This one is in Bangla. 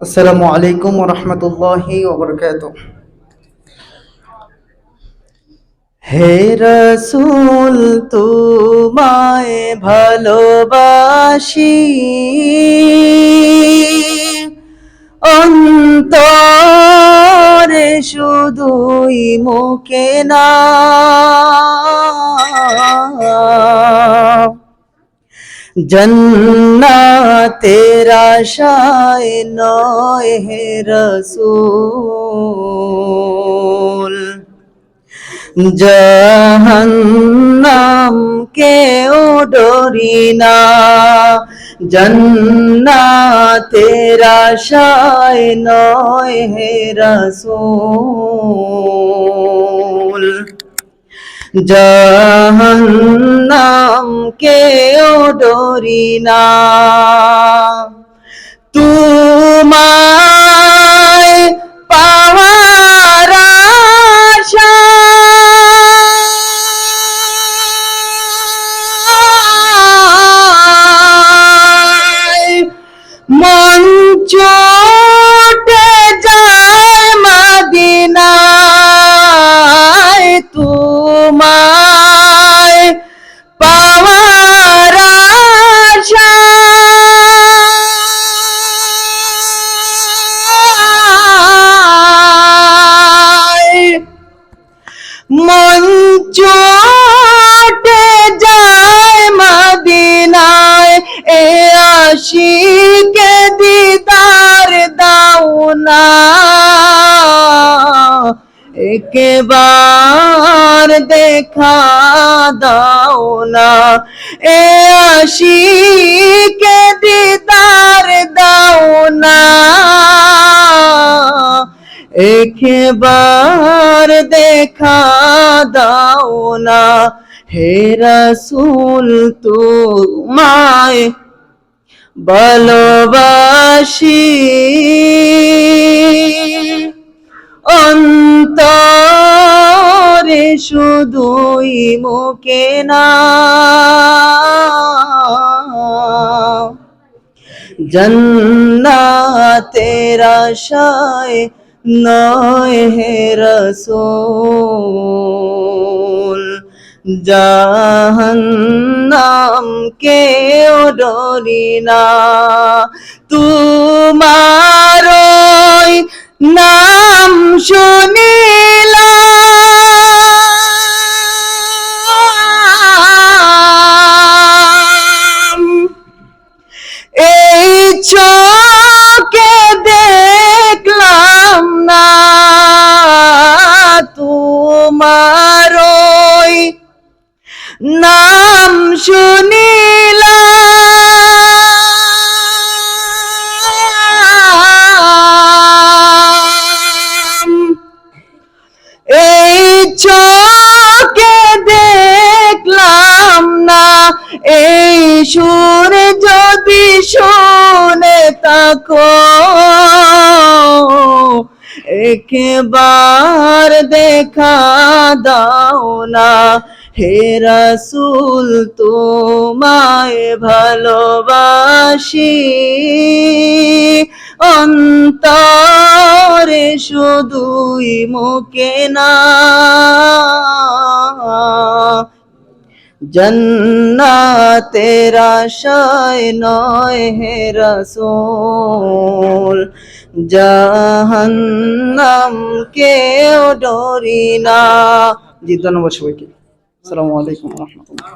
আসসালামু আলাইকুম ওয়া রাহমাতুল্লাহি ওয়া বারাকাতুহু। হে রাসূল তোমায় ভালোবাসি, অন্তরে শুধুই মুখে না। জন্নাতের আশায় নয় হে রাসূল, জাহান্নাম কেও ডরি না। জন্নাতের আশায় নয় হে রাসূল, জাহান্নাম কেও ডরি না। তোমায় পাওয়ার আশায় মন ছুটে যায় মদিনায়। তোমায় পাওয়ার আশায় মন ছুটে যায় মদিনায়। এ আশিকে দিদার দাও না, একবার দেখা দাও না। এ আশিকে দিদার দাও না, একবার দেখা দাও না। হে রাসূল তোমায় ভালোবাসি, অন্তরে শুধুই মুখে না। জন্নাতের আশায় নয় হে রাসূল, জাহান্নাম কেও ডরি না। তোমারই নাম শুনিলাম, এই চোখে দেখলাম না। তোমারই নাম শুনিলাম, এই চোখে দেখলাম না। এই সুর যদি শুনে থাকো, একবার দেখা দাও না। হে রাসূল তোমায় ভালোবাসি, অন্তরে শুধুই মুখে না। জন্নাতের আশায় নয় হে রাসূল, জাহান্নাম কেও ডরি না। জি, ধন্যবাদ সবাইকে। আসসালামু আলাইকুম ওয়া রাহমাতুল্লাহ।